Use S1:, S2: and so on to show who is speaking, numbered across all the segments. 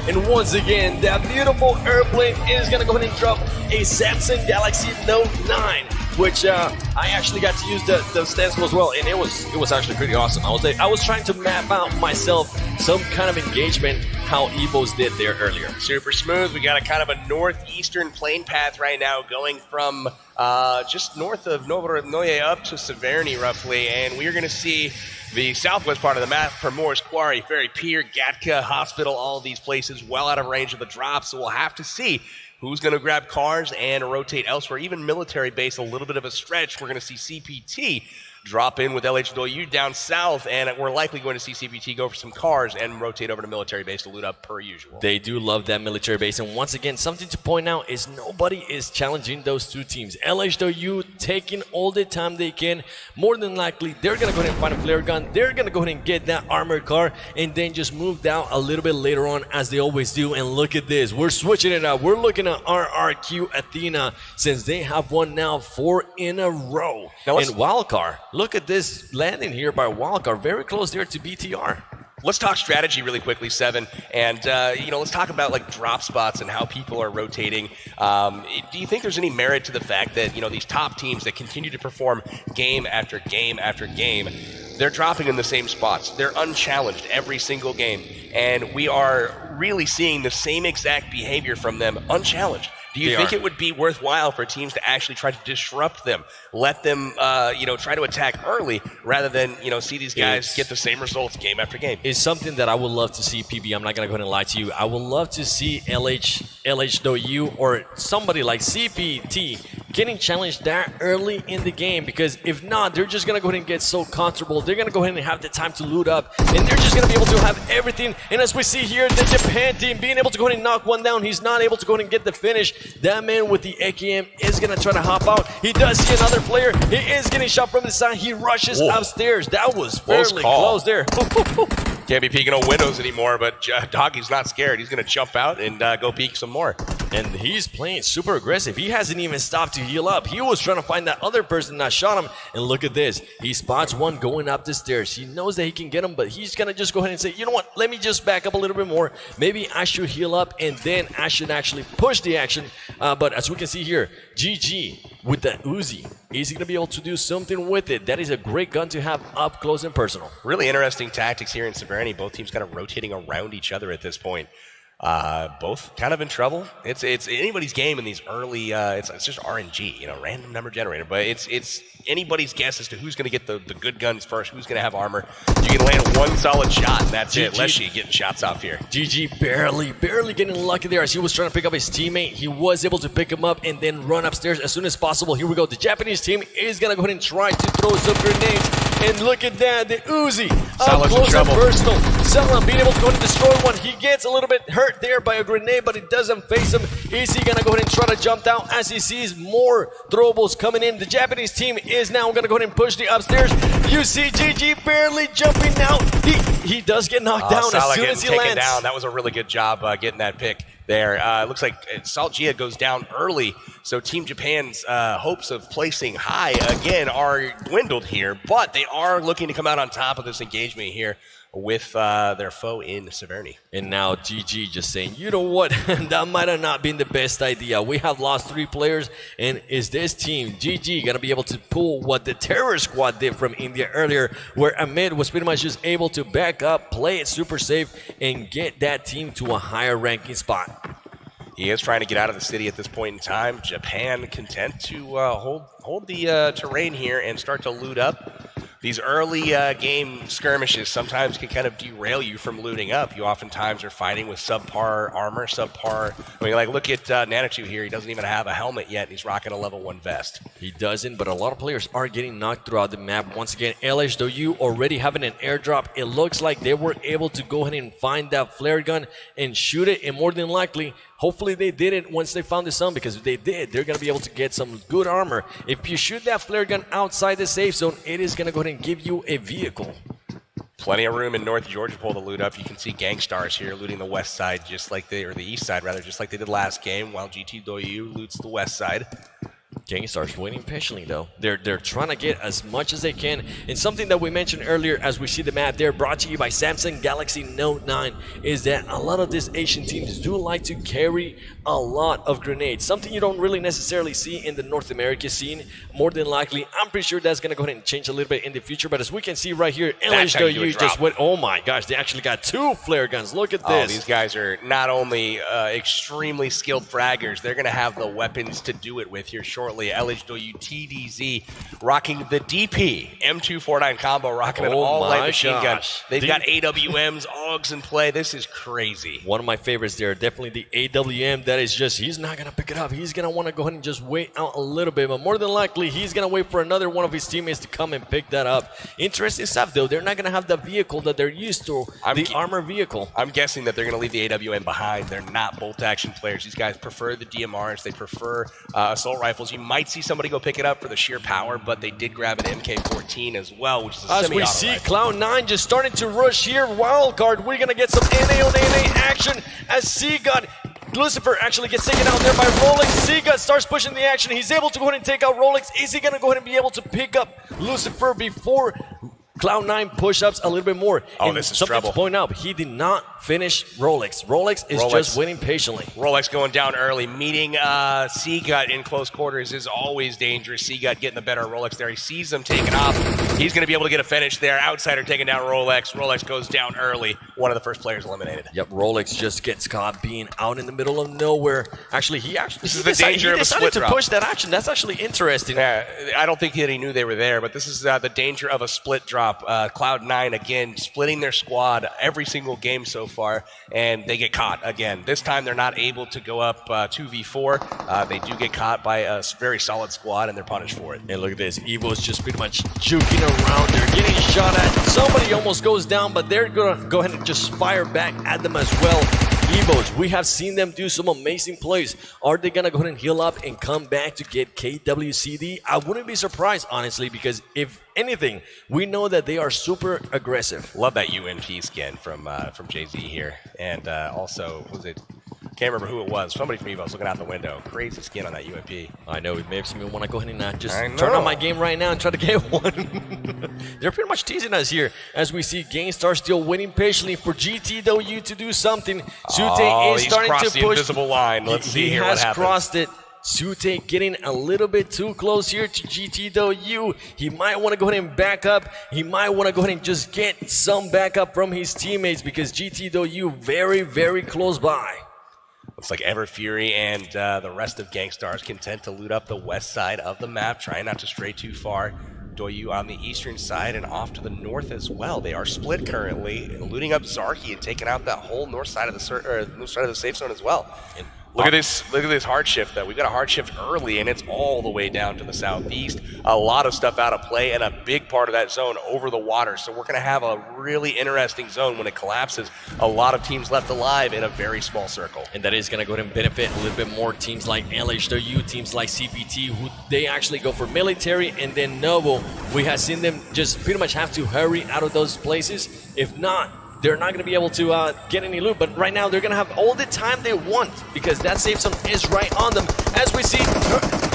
S1: And once again, that beautiful airplane is going to go ahead and drop a Samsung Galaxy Note 9, which I actually got to use the stencil as well, and it was actually pretty awesome. I was trying to map out myself some kind of engagement how Evos did there earlier.
S2: Super smooth. We got a kind of a northeastern plane path right now going from just north of Novorodnoye up to Severny roughly, and we're going to see the southwest part of the map, Primorsk, Quarry, Ferry Pier, Gatka, Hospital, all of these places well out of range of the drop, so we'll have to see who's going to grab cars and rotate elsewhere. Even military base, a little bit of a stretch. We're going to see CPT drop in with LHW down south, and we're likely going to see CPT go for some cars and rotate over to military base to loot up per usual.
S1: They do love that military base, and once again, something to point out is nobody is challenging those two teams. LHW taking all the time they can. More than likely, they're going to go ahead and find a flare gun. They're going to go ahead and get that armored car, and then just move down a little bit later on, as they always do. And look at this. We're switching it up. We're looking at RRQ Athena, since they have won now 4 in a row.
S2: Now
S1: and Wildcard, look at this landing here by Wildcard, very close there to BTR.
S2: Let's talk strategy really quickly, Seven, and let's talk about like drop spots and how people are rotating. Do you think there's any merit to the fact that these top teams that continue to perform game after game after game, they're dropping in the same spots? They're unchallenged every single game, and we are really seeing the same exact behavior from them unchallenged. Do you think it would be worthwhile for teams to actually try to disrupt them, let them, try to attack early rather than, see these guys get the same results game after game?
S1: It's something that I would love to see, PB. I'm not going to go ahead and lie to you. I would love to see LHW or somebody like CPT getting challenged that early in the game, because if not, they're just going to go ahead and get so comfortable. They're going to go ahead and have the time to loot up, and they're just going to be able to have everything. And as we see here, the Japan team being able to go ahead and knock one down. He's not able to go ahead and get the finish. That man with the AKM is going to try to hop out. He does see another player. He is getting shot from the side. He rushes upstairs. That was fairly close there.
S2: Can't be peeking on windows anymore, but Doggy's not scared. He's going to jump out and go peek some more.
S1: And he's playing super aggressive. He hasn't even stopped to heal up. He was trying to find that other person that shot him. And look at this. He spots one going up the stairs. He knows that he can get him, but he's going to just go ahead and say, you know what? Let me just back up a little bit more. Maybe I should heal up, and then I should actually push the action. But as we can see here, GG with the Uzi. Is he going to be able to do something with it? That is a great gun to have up close and personal.
S2: Really interesting tactics here in Severny. Both teams kind of rotating around each other at this point. Both kind of in trouble. It's anybody's game in these early. It's just RNG, random number generator. But it's anybody's guess as to who's going to get the good guns first, who's going to have armor. You can land one solid shot, and that's it. Leshy getting shots off here.
S1: GG barely getting lucky there as he was trying to pick up his teammate. He was able to pick him up and then run upstairs as soon as possible. Here we go. The Japanese team is going to go ahead and try to throw some grenades. And look at that, the Uzi. Up close and personal. Salam being able to go and destroy one. He gets a little bit hurt there by a grenade, but it doesn't face him. Is he going to go ahead and try to jump down as he sees more throwables coming in? The Japanese team is now going to go ahead and push the upstairs. You see GG barely jumping out. He does get knocked down as soon as he lands.
S2: Down. That was a really good job getting that pick there. It looks like Salt Gia goes down early, so Team Japan's hopes of placing high again are dwindled here, but they are looking to come out on top of this engagement here with their foe in Severny.
S1: And now GG just saying, you know what, that might have not been the best idea. We have lost 3 players, and is this team, GG, going to be able to pull what the Terror Squad did from India earlier, where Ahmed was pretty much just able to back up, play it super safe, and get that team to a higher ranking spot?
S2: He is trying to get out of the city at this point in time. Japan content to hold the terrain here and start to loot up. These early game skirmishes sometimes can kind of derail you from looting up. You oftentimes are fighting with subpar armor, look at Nanachu here. He doesn't even have a helmet yet, and he's rocking a level 1 vest.
S1: He doesn't, but a lot of players are getting knocked throughout the map. Once again, LHW already having an airdrop. It looks like they were able to go ahead and find that flare gun and shoot it, and more than likely, hopefully they did it once they found the sun, because if they did, they're going to be able to get some good armor. If you shoot that flare gun outside the safe zone, it is going to go ahead and give you a vehicle.
S2: Plenty of room in North Georgia Pole to loot up. You can see Gangstars here looting the west side, or the east side rather, just like they did last game, while GT Doyu loots the west side.
S1: Gangstar's waiting patiently though. They're trying to get as much as they can. And something that we mentioned earlier as we see the map there, brought to you by Samsung Galaxy Note 9, is that a lot of these Asian teams do like to carry a lot of grenades. Something you don't really necessarily see in the North America scene. More than likely, I'm pretty sure that's going to go ahead and change a little bit in the future. But as we can see right here, LHW just went, oh my gosh, they actually got 2 flare guns. Look at this.
S2: These guys are not only extremely skilled fraggers, they're going to have the weapons to do it with here shortly. LHW TDZ rocking the DP M249 combo, rocking an all-light machine gun. They've got AWMs, AUGs in play. This is crazy.
S1: One of my favorites there, definitely the AWM. That is just, he's not going to pick it up. He's going to want to go ahead and just wait out a little bit. But more than likely, he's going to wait for another one of his teammates to come and pick that up. Interesting stuff, though. They're not going to have the vehicle that they're used to, the armor vehicle.
S2: I'm guessing that they're going to leave the AWM behind. They're not bolt-action players. These guys prefer the DMRs. They prefer assault rifles. You might see somebody go pick it up for the sheer power, but they did grab an MK14 as well, which is a
S1: as we see Cloud9 just starting to rush here. Wildcard, we're going to get some NA on NA action as Seagut, Lucifer actually gets taken out there by Rolex. Seagut starts pushing the action. He's able to go ahead and take out Rolex. Is he going to go ahead and be able to pick up Lucifer before Cloud9 push-ups a little bit more?
S2: Oh,
S1: and
S2: this is
S1: something
S2: trouble.
S1: to point out, he did not finish Rolex. Rolex is just waiting patiently.
S2: Rolex going down early. Meeting Seagut in close quarters is always dangerous. Seagut getting the better of Rolex there. He sees them taking off. He's going to be able to get a finish there. Outsider taking down Rolex. Rolex goes down early. One of the first players eliminated.
S1: Yep, Rolex just gets caught being out in the middle of nowhere. Actually,
S2: this is the danger of a split
S1: to
S2: drop.
S1: Push that action. That's actually interesting.
S2: Yeah, I don't think that he knew they were there, but this is the danger of a split drop. Cloud9 again splitting their squad every single game so far, and they get caught again. This time they're not able to go up 2v4. They do get caught by a very solid squad, and they're punished for it.
S1: And look at this. Evo's just pretty much juking around. They're getting shot at. Somebody almost goes down, but they're going to go ahead and just fire back at them as well. Evos, we have seen them do some amazing plays. Are they going to go ahead and heal up and come back to get KWCD? I wouldn't be surprised, honestly, because if anything, we know that they are super aggressive.
S2: Love that UMP skin from Jay-Z here. And also, can't remember who it was. Somebody from Evo was looking out the window. Crazy skin on that UMP.
S1: I know. It makes me want to go ahead and just turn on my game right now and try to get one. They're pretty much teasing us here as we see Gangstar still waiting patiently for GTW to do something. Sute is starting to push.
S2: The invisible line. Let's see here what happens.
S1: He has crossed it. Sute getting a little bit too close here to GTW. He might want to go ahead and back up. He might want to go ahead and just get some backup from his teammates because GTW very, very close by.
S2: Looks like Everfury and the rest of Gangstar is content to loot up the west side of the map, trying not to stray too far. Doyu on the eastern side and off to the north as well. They are split currently, looting up Zarki and taking out that whole north side of the safe zone as well. And look at this hard shift though. We've got a hard shift early and it's all the way down to the southeast. A lot of stuff out of play and a big part of that zone over the water. So we're gonna have a really interesting zone when it collapses. A lot of teams left alive in a very small circle.
S1: And that is gonna go ahead and benefit a little bit more teams like LHW, teams like CPT, who they actually go for military, and then Novo. We have seen them just pretty much have to hurry out of those places. If not, they're not going to be able to get any loot, but right now they're going to have all the time they want because that safe zone is right on them. As we see,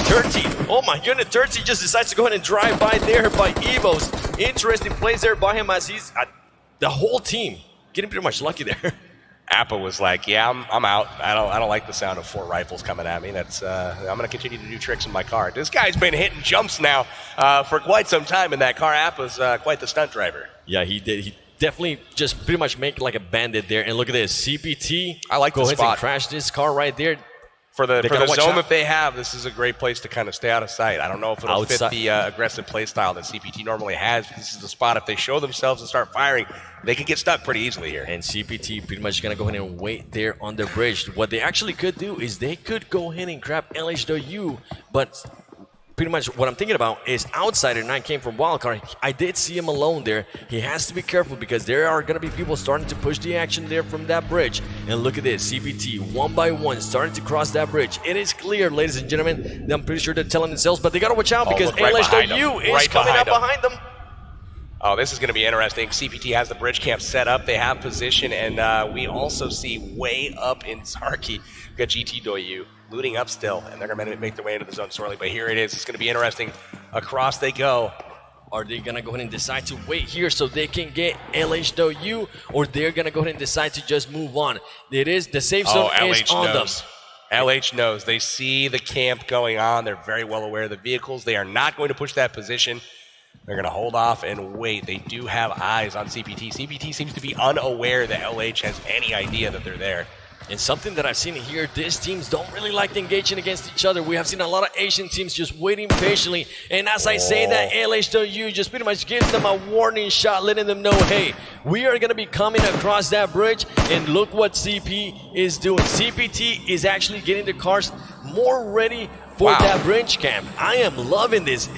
S1: Dirty, oh my goodness, Dirty just decides to go ahead and drive by there by Evos. Interesting plays there by him as he's the whole team getting pretty much lucky there.
S2: Appa was like, yeah, I'm out. I don't like the sound of 4 rifles coming at me. That's I'm going to continue to do tricks in my car. This guy's been hitting jumps now for quite some time in that car. Appa's quite the stunt driver.
S1: Yeah, he did. He definitely just pretty much make like a bandit there. And look at this, CPT.
S2: I like the spot.
S1: And crash this car right there.
S2: For the zone that they have, this is a great place to kind of stay out of sight. I don't know if it'll fit the aggressive play style that CPT normally has. This is the spot. If they show themselves and start firing, they can get stuck pretty easily here.
S1: And CPT pretty much going to go ahead and wait there on the bridge. What they actually could do is they could go ahead and grab LHW, but pretty much what I'm thinking about is Outsider 9 came from Wildcard. I did see him alone there. He has to be careful because there are going to be people starting to push the action there from that bridge. And look at this, CPT one by one starting to cross that bridge. It is clear, ladies and gentlemen. I'm pretty sure they're telling themselves, but they got to watch out because LHW is coming up behind them.
S2: Oh, this is going to be interesting. CPT has the bridge camp set up. They have position, and we also see way up in Zarki, we've got GT Doyu looting up still, and they're going to make their way into the zone shortly. But here it is. It's going to be interesting. Across they go.
S1: Are they going to go ahead and decide to wait here so they can get LHW, or they're going to go ahead and decide to just move on? It is the safe zone is on them.
S2: LH knows. They see the camp going on. They're very well aware of the vehicles. They are not going to push that position. They're going to hold off and wait. They do have eyes on CPT. CPT seems to be unaware that LH has any idea that they're there.
S1: And something that I've seen here, these teams don't really like engaging against each other. We have seen a lot of Asian teams just waiting patiently. And as I say that, LHW just pretty much gives them a warning shot, letting them know, hey, we are going to be coming across that bridge. And look what CP is doing. CPT is actually getting the cars more ready for that bridge camp. I am loving this.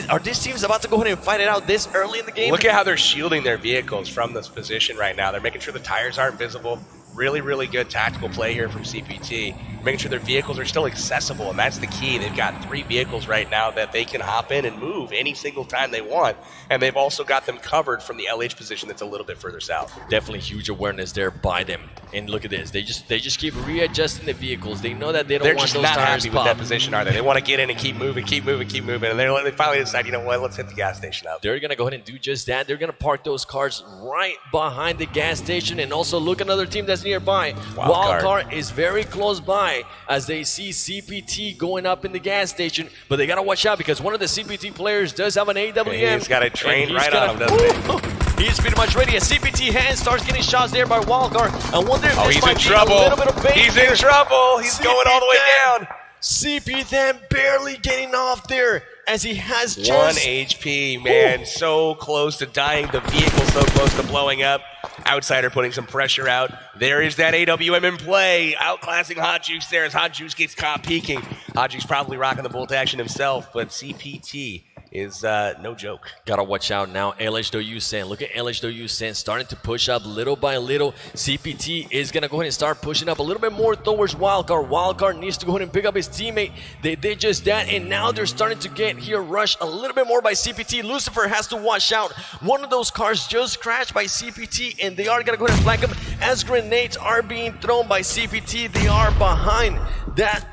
S1: Are these teams about to go ahead and fight it out this early in the game?
S2: Look at how they're shielding their vehicles from this position right now. They're making sure the tires aren't visible. Really, really good tactical play here from CPT. Making sure their vehicles are still accessible, and that's the key. They've got 3 vehicles right now that they can hop in and move any single time they want, and they've also got them covered from the LH position that's a little bit further south.
S1: Definitely huge awareness there by them. And look at this. They just keep readjusting the vehicles. They know that they don't want those tires
S2: They're just not happy with
S1: pop.
S2: that position, are they? They want to get in and keep moving, and they finally decide, you know what, let's hit the gas station up.
S1: They're going to go ahead and do just that. They're going to park those cars right behind the gas station, and also look another team that's nearby. Wildcard is very close by as they see CPT going up in the gas station, but they got to watch out because one of the CPT players does have an AWM.
S2: He's got a train right on him, doesn't he?
S1: He's pretty much ready. A CPT hand starts getting shots there by Wildcard. I wonder if this might be a little bit of bait.
S2: He's in trouble. He's going all the way down.
S1: CP then barely getting off there as he has just
S2: 1 HP, man. So close to dying. The vehicle so close to blowing up. Outsider putting some pressure out. There is that AWM in play. Outclassing Hot Juice there as Hot Juice gets caught peeking. Hot Juice probably rocking the bolt action himself, but CPT is no joke.
S1: Gotta watch out now. LHW Sen. Look at LHW Sen starting to push up little by little. CPT is gonna go ahead and start pushing up a little bit more towards Wildcard. Wildcard needs to go ahead and pick up his teammate. They did just that, and now they're starting to get here rushed a little bit more by CPT. Lucifer has to watch out. One of those cars just crashed by CPT, and they are gonna go ahead and flank him as grenades are being thrown by CPT. They are behind that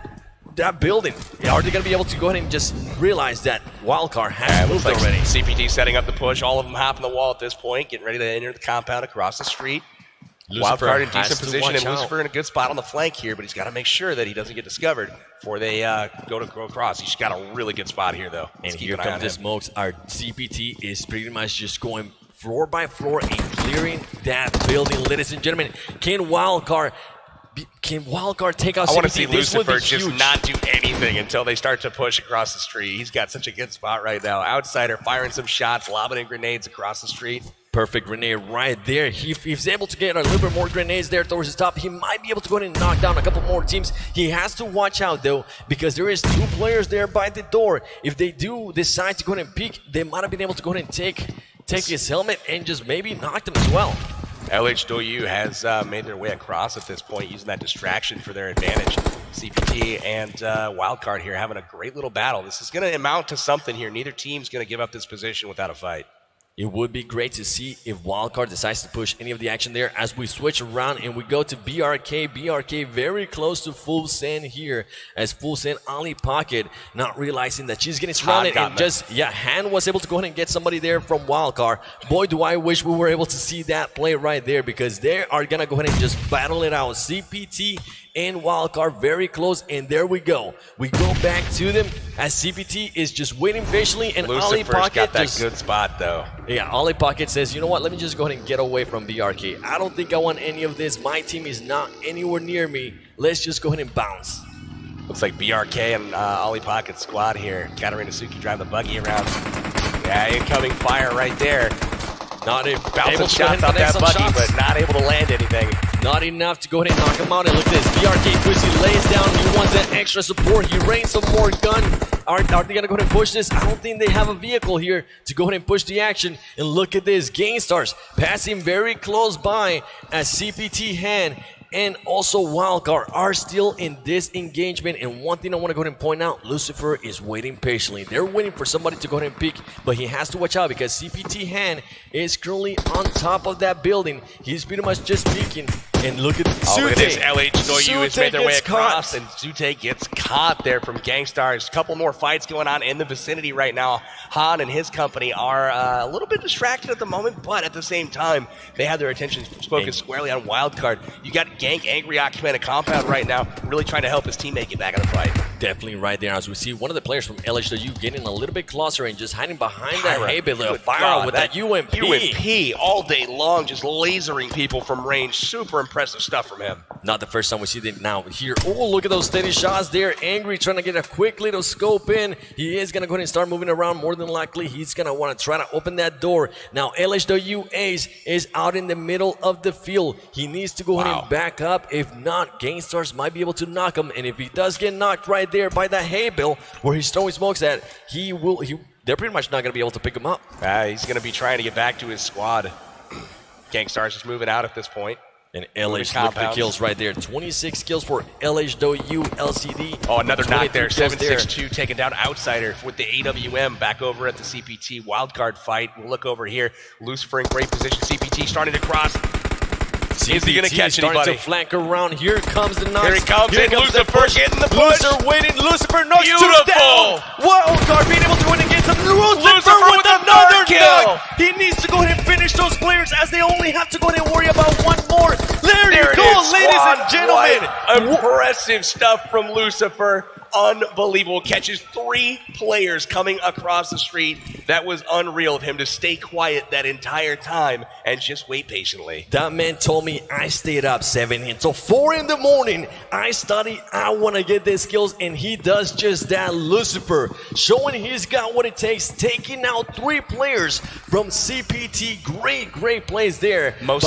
S1: building. Are they going to be able to go ahead and just realize that Wildcard has moved already?
S2: CPT setting up the push. All of them hopping the wall at this point, getting ready to enter the compound across the street. Wildcard in decent position, and Lucifer in a good spot on the flank here, but he's got to make sure that he doesn't get discovered before they go across. He's got a really good spot here, though.
S1: And here comes the smokes. Our CPT is pretty much just going floor by floor and clearing that building, ladies and gentlemen. Can Wildcard take out CPT?
S2: I want to see Lucifer just not do anything until they start to push across the street. He's got such a good spot right now. Outsider firing some shots, lobbing in grenades across the street.
S1: Perfect grenade right there. If he's able to get a little bit more grenades there towards the top, he might be able to go ahead and knock down a couple more teams. He has to watch out, though, because there is 2 players there by the door. If they do decide to go ahead and peek, they might have been able to go ahead and take his helmet and just maybe knock them as well.
S2: LHW has made their way across at this point, using that distraction for their advantage. CPT and Wildcard here having a great little battle. This is going to amount to something here. Neither team's going to give up this position without a fight.
S1: It would be great to see if Wildcard decides to push any of the action there as we switch around and we go to BRK. BRK very close to Full Send here as Full Send Ollie Pocket not realizing that she's getting surrounded and Han was able to go ahead and get somebody there from Wildcard. Boy, do I wish we were able to see that play right there because they are going to go ahead and just battle it out. CPT and Wildcard very close, and there we go. We go back to them as CPT is just waiting patiently, and Ollie Pocket
S2: got that good spot though.
S1: Yeah, Ollie Pocket says, you know what, let me just go ahead and get away from BRK. I don't think I want any of this. My team is not anywhere near me. Let's just go ahead and bounce.
S2: Looks like BRK and Ollie Pocket squad here. Katarina Suki drive the buggy around. Yeah, incoming fire right there.
S1: Not able
S2: to shots off that buggy, but not able to land anything.
S1: Not enough to go ahead and knock him out. And look at this. BRK Pussy lays down. He wants that extra support. He rains some more gun. Are they going to go ahead and push this? I don't think they have a vehicle here to go ahead and push the action. And look at this. Gainstars passing very close by as CPT Han and also Wildcard are still in this engagement. And one thing I want to go ahead and point out, Lucifer is waiting patiently. They're waiting for somebody to go ahead and peek, but he has to watch out because CPT Han is currently on top of that building. He's pretty much just peeking, And look at
S2: Look at this.
S1: Zute.
S2: LHW has made their way
S1: gets
S2: across,
S1: caught.
S2: and Zute gets caught there from Gangstars. A couple more fights going on in the vicinity right now. Han and his company are a little bit distracted at the moment, but at the same time, they have their attention focused squarely on Wildcard. You got Gank angry occupying a compound right now, really trying to help his teammate get back in the fight.
S1: Definitely right there. As we see one of the players from LHW getting a little bit closer and just hiding behind that hay bale fire with that UMP.
S2: UMP all day long, just lasering people from range. Super impressive stuff from him.
S1: Not the first time we see them now here. Oh, look at those steady shots there. Angry trying to get a quick little scope in. He is going to go ahead and start moving around. More than likely, he's going to want to try to open that door. Now, LHW Ace is out in the middle of the field. He needs to go ahead and back up. If not, Gangstars might be able to knock him. And if he does get knocked right there by that hay bale where he's throwing smokes at, they're pretty much not going to be able to pick him up.
S2: He's going to be trying to get back to his squad. Gangstars just moving out at this point.
S1: And LH, look at the kills right there. 26 kills for LHW LCD.
S2: Oh, another knock there. 762 taking down Outsider with the AWM back over at the CPT wildcard fight. We'll look over here. Lucifer in great position. CPT starting to cross.
S1: CPT
S2: is he going to catch anybody?
S1: Starting to flank around. Here comes the knock.
S2: Here he comes. Here comes Lucifer getting the push.
S1: Lucifer waiting. Lucifer knocks two
S2: Beautiful.
S1: down. Wildcard being able to win and get some. Lucifer with another kill. He needs to go ahead and finish those players as they only have to go ahead and worry about one more. There you go, ladies and gentlemen.
S2: Impressive stuff from Lucifer. Unbelievable. Catches 3 players coming across the street. That was unreal of him to stay quiet that entire time and just wait patiently.
S1: That man told me I stayed up 7 until 4 in the morning. I studied, I want to get the skills, and he does just that. Lucifer showing he's got what it takes, taking out 3 players from CPT. Great plays there.
S2: Most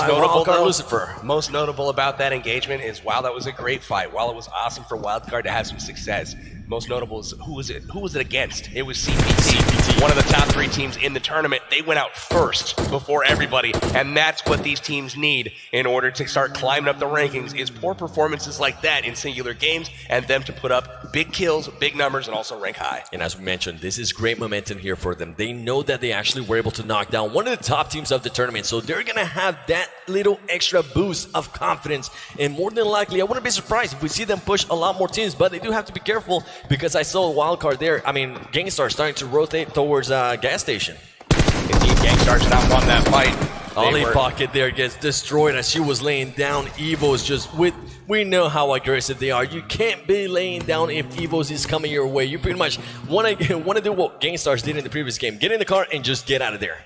S2: notable about that engagement is while that was a great fight, while it was awesome for Wildcard to have some success, most notable is who was it against? It was CPT, one of the top 3 teams in the tournament. They went out first before everybody, and that's what these teams need in order to start climbing up the rankings, is poor performances like that in singular games and them to put up big kills, big numbers, and also rank high.
S1: And as we mentioned, this is great momentum here for them. They know that they actually were able to knock down one of the top teams of the tournament, so they're going to have that little extra boost of confidence, and more than likely, I wouldn't be surprised if we see them push a lot more teams, but they do have to be careful because I saw a wild card there. I mean, Gangstar starting to rotate towards gas station.
S2: Indeed, Gangstar did not want that fight.
S1: Ollie Pocket there gets destroyed as she was laying down. Evo's just we know how aggressive they are. You can't be laying down if Evo's is coming your way. You pretty much want to do what Gangstars did in the previous game. Get in the car and just get out of there.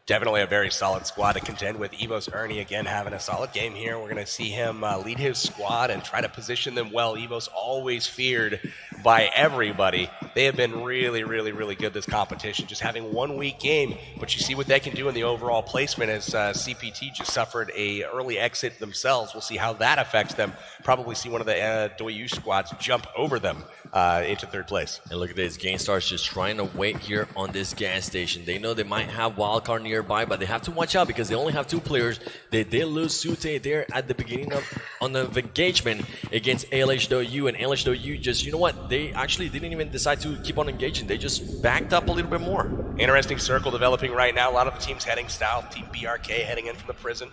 S2: Definitely a very solid squad to contend with. Evo's Ernie again having a solid game here. We're going to see him lead his squad and try to position them well. Evo's always feared by everybody. They have been really good this competition. Just having one weak game, but you see what they can do in the overall placement as CPT just suffered a early exit themselves. We'll see how that affects them. Probably see one of the Doyu squads jump over them into 3rd place.
S1: And look at this, Gangstar's just trying to wait here on this gas station. They know they might have wildcard nearby, but they have to watch out because they only have 2 players. They did lose Sute there at the beginning on the engagement against LHW, and LHW just, you know what, they actually didn't even decide to keep on engaging. They just backed up a little bit more.
S2: Interesting circle developing right now. A lot of the teams heading south. Team BRK heading in from the prison.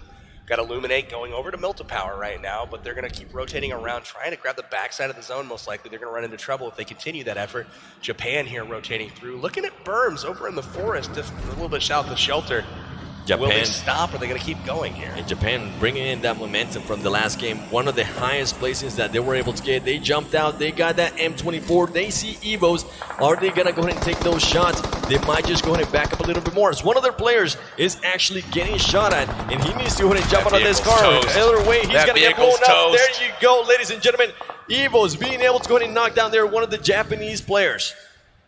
S2: Got Illuminate going over to Milta Power right now, but they're going to keep rotating around, trying to grab the backside of the zone. Most likely they're going to run into trouble if they continue that effort. Japan here rotating through. Looking at Berms over in the forest, just a little bit south of Shelter.
S1: Japan.
S2: Will they stop, or are they going to keep going here?
S1: And Japan bringing in that momentum from the last game. One of the highest placings that they were able to get. They jumped out. They got that M24. They see Evos. Are they going to go ahead and take those shots? They might just go ahead and back up a little bit more. As one of their players is actually getting shot at, and he needs to go ahead and jump out of this car. The other way, he's going to get blown up. There you go, ladies and gentlemen. Evos being able to go ahead and knock down there one of the Japanese players.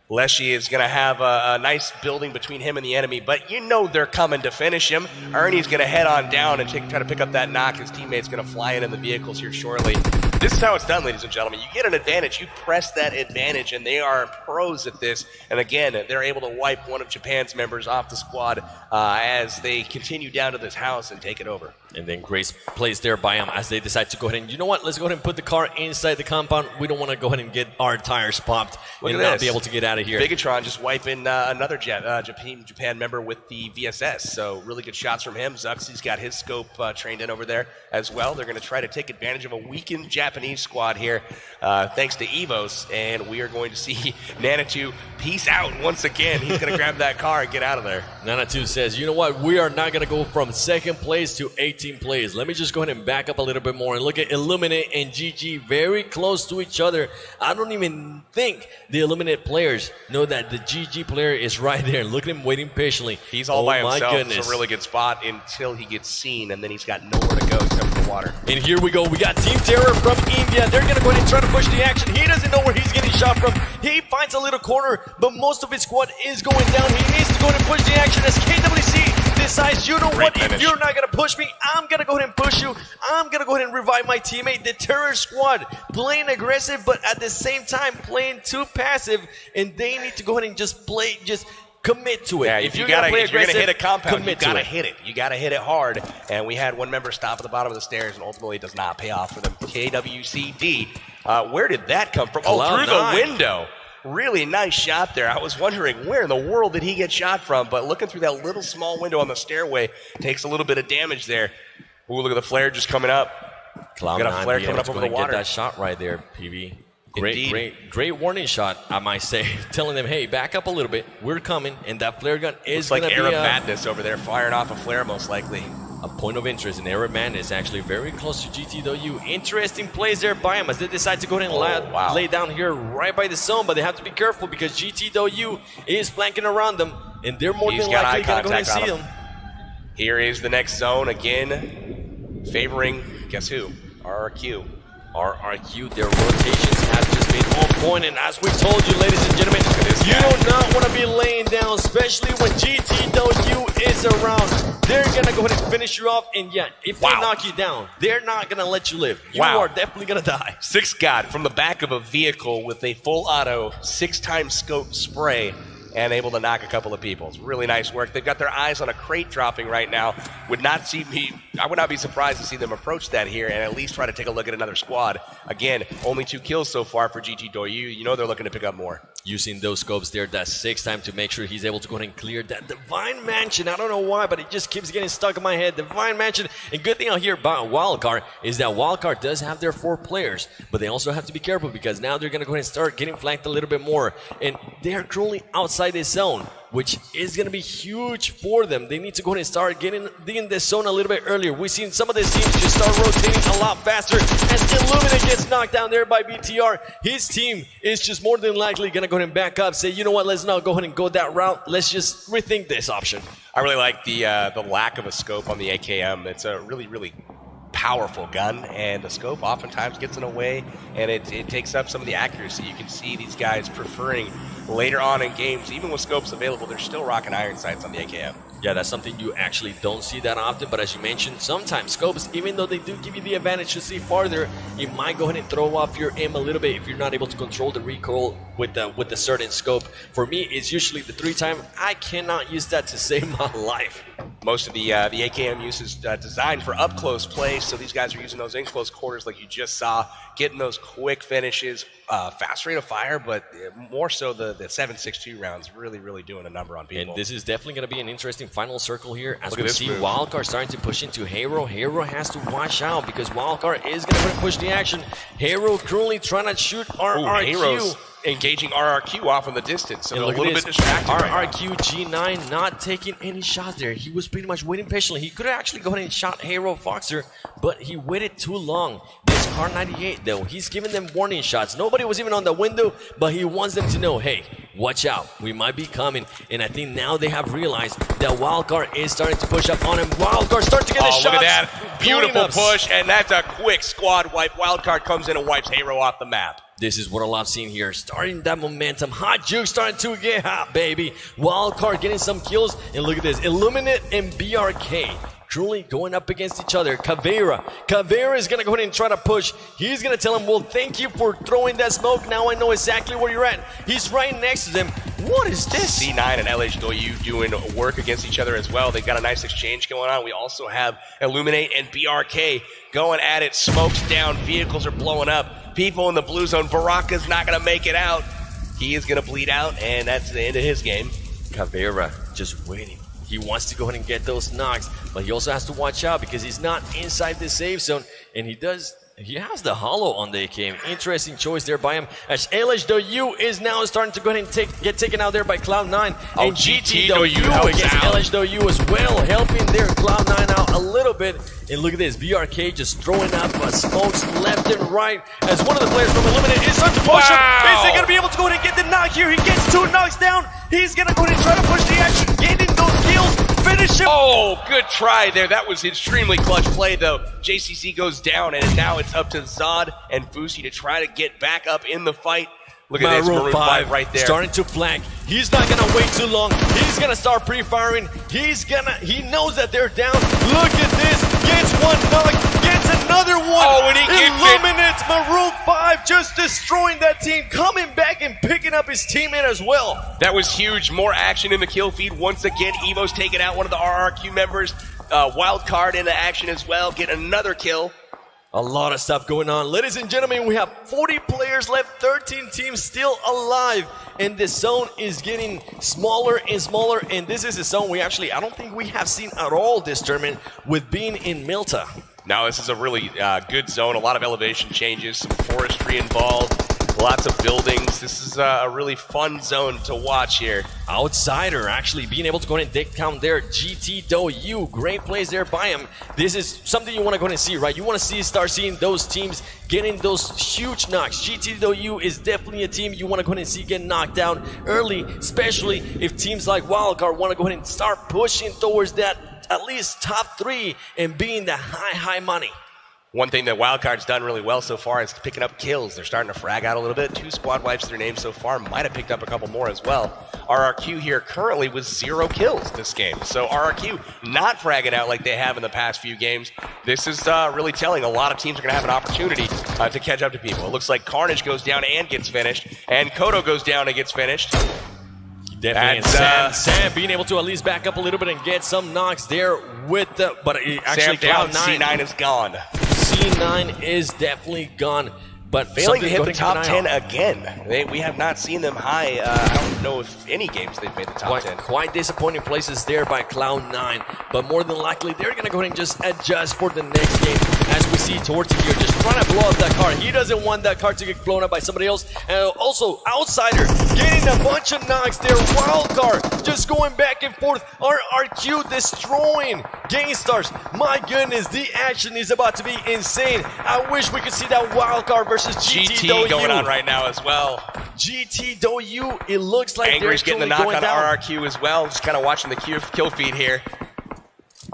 S2: Leshy is going to have a nice building between him and the enemy, but you know they're coming to finish him. Ernie's going to head on down and try to pick up that knock. His teammate's going to fly in the vehicles here shortly. This is how it's done, ladies and gentlemen. You get an advantage, you press that advantage, and they are pros at this. And again, they're able to wipe one of Japan's members off the squad as they continue down to this house and take it over.
S1: And then Grace plays there by him as they decide to go ahead and, you know what, let's go ahead and put the car inside the compound. We don't want to go ahead and get our tires popped and not be able to get out out of here.
S2: Bigetron just wiping another Japan member with the VSS. So really good shots from him. Zuxy's got his scope trained in over there as well. They're going to try to take advantage of a weakened Japanese squad here, thanks to Evos. And we are going to see Nana2 peace out once again. He's going to grab that car and get out of there.
S1: Nana2 says, you know what? We are not going to go from second place to 18th place. Let me just go ahead and back up a little bit more and look at Illuminate and GG very close to each other. I don't even think the Illuminate players know that the GG player is right there. Look at him waiting patiently.
S2: He's all by himself. It's a really good spot until he gets seen, and then he's got nowhere to go except for the water.
S1: And here we go. We got Team Terror from India. They're going to go ahead and try to push the action. He doesn't know where he's getting shot from. He finds a little corner, but most of his squad is going down. He needs to go ahead and push the action as KWC decides, you know what, if you're not going to push me, I'm going to go ahead and push you. I'm going to go ahead and revive my teammate. The Terror squad playing aggressive, but at the same time playing too passive, and they need to go ahead and just commit to it.
S2: Yeah, if you're going to hit a compound, you got to hit it. You got to hit it hard. And we had one member stop at the bottom of the stairs, and ultimately it does not pay off for them. KWCD. Where did that come from? Through the window. Really nice shot there. I was wondering where in the world did he get shot from, but looking through that little small window on the stairway takes a little bit of damage there. Ooh, look at the flare just coming up.
S1: Cloud9
S2: got a flare coming up over the water.
S1: Get that shot right there, PV. Great warning shot, I might say. Telling them, hey, back up a little bit. We're coming, and that flare gun is going to be
S2: Arab Madness over there, firing off a flare most likely.
S1: A point of interest in Arab Madness, actually very close to GTW. Interesting plays there by him as they decide to go ahead and lay down here right by the zone, but they have to be careful because GTW is flanking around them, and they're more than likely going to go ahead and see them.
S2: Here is the next zone again, favoring, guess who? RRQ.
S1: RRQ, their rotations have just been on point, and as we told you, ladies and gentlemen, you do not want to be laying down, especially when GTW is around. They're going to go ahead and finish you off, and yet, if they knock you down, they're not going to let you live. You are definitely going to die.
S2: Six God from the back of a vehicle with a full auto 6-time scope spray and able to knock a couple of people. It's really nice work. They've got their eyes on a crate dropping right now. I would not be surprised to see them approach that here and at least try to take a look at another squad. Again, only 2 kills so far for GTW. You know they're looking to pick up more.
S1: Using those scopes there, that 6th time to make sure he's able to go ahead and clear that Divine Mansion. I don't know why, but it just keeps getting stuck in my head. Divine Mansion. And good thing out here about Wildcard is that Wildcard does have their 4 players, but they also have to be careful because now they're going to go ahead and start getting flanked a little bit more. And they are currently outside this zone, which is going to be huge for them. They need to go ahead and start getting in this zone a little bit earlier. We've seen some of these teams just start rotating a lot faster as Illuminate gets knocked down there by BTR. His team is just more than likely going to go ahead and back up, say, you know what, let's not go ahead and go that route. Let's just rethink this option.
S2: I really like the lack of a scope on the AKM. It's a really, really powerful gun, and the scope oftentimes gets in the way, and it takes up some of the accuracy. You can see these guys preferring later on in games, even with scopes available, they're still rocking iron sights on the AKM.
S1: Yeah, that's something you actually don't see that often, but as you mentioned, sometimes scopes, even though they do give you the advantage to see farther, it might go ahead and throw off your aim a little bit if you're not able to control the recoil with the certain scope. For me, it's usually the 3-time. I cannot use that to save my life.
S2: Most of the AKM use is designed for up-close play, so these guys are using those in-close quarters like you just saw, getting those quick finishes, fast rate of fire, but more so the 7.62 rounds really, really doing a number on people.
S1: And this is definitely going to be an interesting final circle here as we see Wildcard starting to push into Hero. Hero has to watch out because Wildcard is going to push the action. Hero currently trying to shoot RRQ.
S2: Hero's engaging RRQ off in the distance, so a little bit distracted.
S1: RRQ G9 not taking any shots there. He was pretty much waiting patiently. He could have actually gone and shot Hero Foxer, but he waited too long. This Car 98 though, he's giving them warning shots. Nobody was even on the window, but he wants them to know, hey, watch out, we might be coming. And I think now they have realized that Wildcard is starting to push up on him. Wildcard starts to get the shots.
S2: Look at that, beautiful push, and that's a quick squad wipe. Wildcard comes in and wipes Hero off the map.
S1: This is what I love seeing here. Starting that momentum. Hot Juke starting to get hot, baby. Wildcard getting some kills. And look at this. Illuminate and BRK truly going up against each other. Caveira is going to go ahead and try to push. He's going to tell him, well, thank you for throwing that smoke. Now I know exactly where you're at. He's right next to them. What is this?
S2: C9 and LH doing work against each other as well. They've got a nice exchange going on. We also have Illuminate and BRK going at it. Smoke's down. Vehicles are blowing up. People in the blue zone. Baraka's not going to make it out. he is going to bleed out, and that's the end of his game.
S1: Caveira just waiting. He wants to go ahead and get those knocks, but he also has to watch out because he's not inside the safe zone, and he has the hollow on the AK. Interesting choice there by him, as LHW is now starting to go ahead and get taken out there by Cloud9.
S2: Oh,
S1: and GTW against LHW as well, helping their Cloud9 out a little bit. And look at this, BRK just throwing up smokes left and right as one of the players from Eliminate is starting to push him. Is he going to be able to go ahead and get the knock here? He gets 2 knocks down. He's going to go ahead and try to push the action, getting those kills, finish him.
S2: Oh, good try there. That was extremely clutch play, though. JCC goes down, and now it's up to Zod and Fusi to try to get back up in the fight. Look at this, Maroon 5 right there.
S1: Starting to flank. He's not going to wait too long. He's going to start pre-firing. He knows that they're down. Look at this. Gets 1 knock. Gets another one.
S2: Oh, and he
S1: Illuminates Maroon 5, just destroying that team. Coming back and picking up his teammate as well.
S2: That was huge. More action in the kill feed. Once again, Evo's taking out one of the RRQ members. Wild card into action as well. Get another kill.
S1: A lot of stuff going on. Ladies and gentlemen, we have 40 players left, 13 teams still alive, and the zone is getting smaller and smaller, and this is a zone I don't think we have seen at all this tournament with being in Milta.
S2: Now, this is a really good zone. A lot of elevation changes, some forestry involved, lots of buildings. This is a really fun zone to watch here.
S1: Outsider actually being able to go ahead and take down there. GTW, great plays there by him. This is something you want to go ahead and see, right? You want to start seeing those teams getting those huge knocks. GTW is definitely a team you want to go ahead and see get knocked down early, especially if teams like Wildcard want to go ahead and start pushing towards that at least top 3 and being the high money.
S2: One thing that Wildcard's done really well so far is picking up kills. They're starting to frag out a little bit. 2 squad wipes to their name so far. Might have picked up a couple more as well. RRQ here currently with 0 kills this game. So RRQ not fragging out like they have in the past few games. This is really telling. A lot of teams are going to have an opportunity to catch up to people. It looks like Carnage goes down and gets finished. And Kodo goes down and gets finished.
S1: Definitely, Sam being able to at least back up a little bit and get some knocks there with the, but actually
S2: down,
S1: Cloud9.
S2: C9 is gone.
S1: C9 is definitely gone, but
S2: failing to hit the top 10 again. We have not seen them high. I don't know if any games they've made the top 10.
S1: Quite disappointing places there by Cloud9, but more than likely they're going to go ahead and just adjust for the next game. As we see Torty here just trying to blow up that car. He doesn't want that car to get blown up by somebody else. And also Outsider getting a bunch of knocks there. Wildcard just going back and forth. RRQ destroying Gainstars. My goodness, the action is about to be insane. I wish we could see that Wildcard versus GT
S2: going on right now as well.
S1: GTW, it looks like
S2: Angry's
S1: they're
S2: getting the knock on
S1: down.
S2: RRQ as well. Just kind of watching the kill feed here.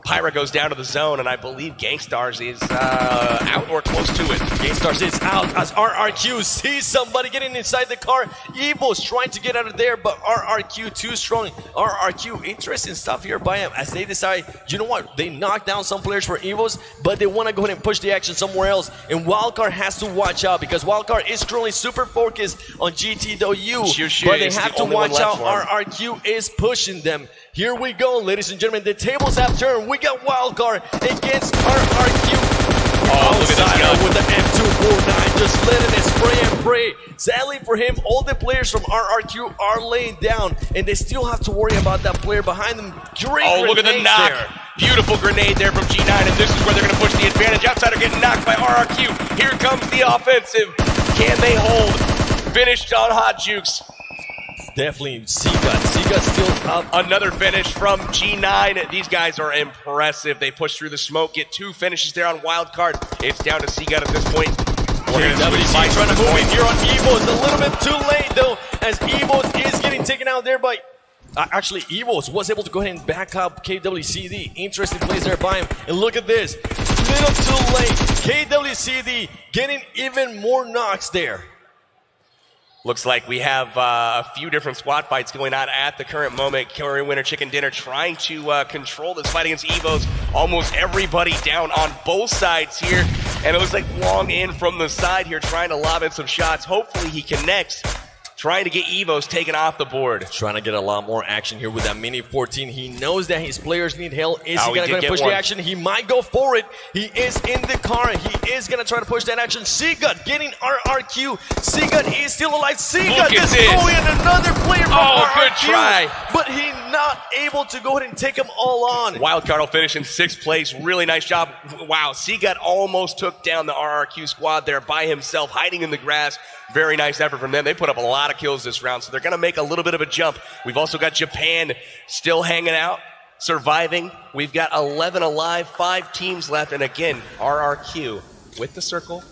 S2: Pyra goes down to the zone, and I believe Gangstars is out or close to it.
S1: Gangstars is out as RRQ sees somebody getting inside the car. Evo's trying to get out of there, but RRQ too strong. RRQ, interesting stuff here by him as they decide, you know what, they knock down some players for Evos, but they want to go ahead and push the action somewhere else. And Wildcard has to watch out because Wildcard is currently super focused on GTW, but they have to watch out. RRQ is pushing them. Here we go, ladies and gentlemen. The tables have turned. We got Wildcard against RRQ.
S2: Oh, look at this guy
S1: with the M249, just letting it spray and pray. Sadly for him, all the players from RRQ are laying down, and they still have to worry about that player behind them.
S2: Oh, look at the knock.
S1: There.
S2: Beautiful grenade there from G9, and this is where they're going to push the advantage. Outsider getting knocked by RRQ. Here comes the offensive. Can they hold? Finished on Hot Jukes.
S1: Definitely Seagut still up.
S2: Another finish from G9. These guys are impressive. They push through the smoke, get 2 finishes there on Wildcard. It's down to Seagut at this point.
S1: KWC trying to move in here on Evo. It's a little bit too late though, as Evo is getting taken out there by actually Evo was able to go ahead and back up KWCD. Interesting plays there by him. And look at this. Little too late. KWCD getting even more knocks there.
S2: Looks like we have a few different squad fights going on at the current moment. Curry Winner Chicken Dinner trying to control this fight against Evos. Almost everybody down on both sides here. And it looks like Long in from the side here trying to lob in some shots. Hopefully he connects. trying to get Evos taken off the board.
S1: Trying to get a lot more action here with that Mini 14. He knows that his players need help. Is he going to push the action? He might go for it. He is in the car. He is going to try to push that action. Seagut getting RRQ. Seagut is still alive. Seagut destroying another player from RRQ.
S2: Good try.
S1: But he's not able to go ahead and take them all on.
S2: Wildcard will finish in 6th place. Really nice job. Wow, Seagut almost took down the RRQ squad there by himself, hiding in the grass. Very nice effort from them. They put up a lot of kills this round, so they're going to make a little bit of a jump. We've also got Japan still hanging out, surviving. We've got 11 alive, 5 teams left, and again, RRQ with the circle,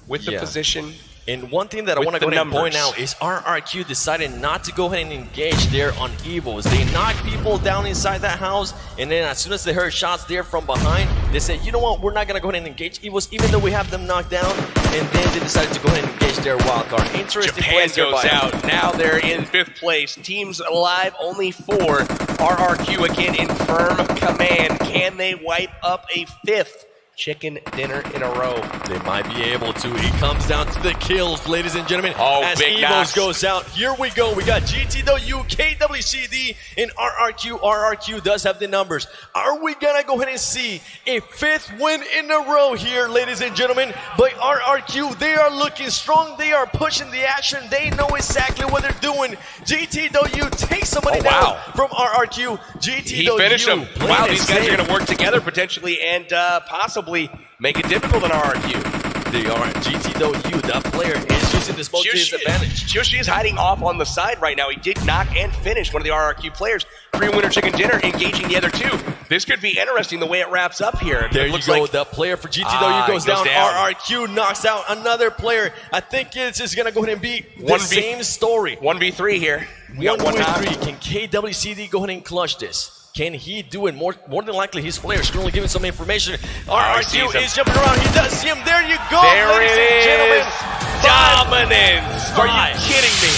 S2: with the position.
S1: And one thing that I want to go ahead and point out is RRQ decided not to go ahead and engage there on Evos. They knocked people down inside that house, and then as soon as they heard shots there from behind, they said, you know what, we're not going to go ahead and engage Evos, even though we have them knocked down. And then they decided to go ahead and engage their wildcard. Interesting.
S2: Japan goes out. Now they're in 5th place. Teams alive, only 4. RRQ again in firm command. Can they wipe up a 5th chicken dinner in a row?
S1: They might be able to. It comes down to the kills, ladies and gentlemen. As
S2: big
S1: Evos goes out. Here we go. We got GTW, KWCD, and RRQ. RRQ does have the numbers. Are we going to go ahead and see a 5th win in a row here, ladies and gentlemen? But RRQ, they are looking strong. They are pushing the action. They know exactly what they're doing. GTW takes somebody down from RRQ. GTW.
S2: He finished him. Wow, these guys are going to work together potentially and possibly make it difficult on RRQ.
S1: They are. GTW, that player is using this mode to his advantage.
S2: Joshi is hiding off on the side right now. He did knock and finish one of the RRQ players. Pre-winner chicken dinner engaging the other 2. This could be interesting the way it wraps up here.
S1: There you go. The player for GTW goes down. RRQ knocks out another player. I think it's just going to go ahead and be the same story.
S2: 1v3 here. We got
S1: 1v3. Can KWCD go ahead and clutch this? Can he do it? More than likely, his player is currently giving some information. RRQ is jumping around. He does see him. There you go.
S2: There it is. Dominance. Are you kidding me?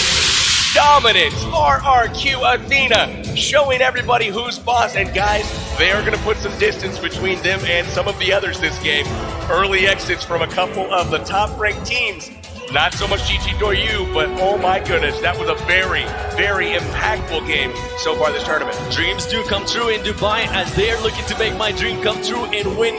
S2: Dominance. RRQ Athena showing everybody who's boss. And guys, they are going to put some distance between them and some of the others this game. Early exits from a couple of the top-ranked teams. Not so much GTW, but oh my goodness, that was a very, very impactful game so far this tournament.
S1: Dreams do come true in Dubai as they are looking to make my dream come true and win.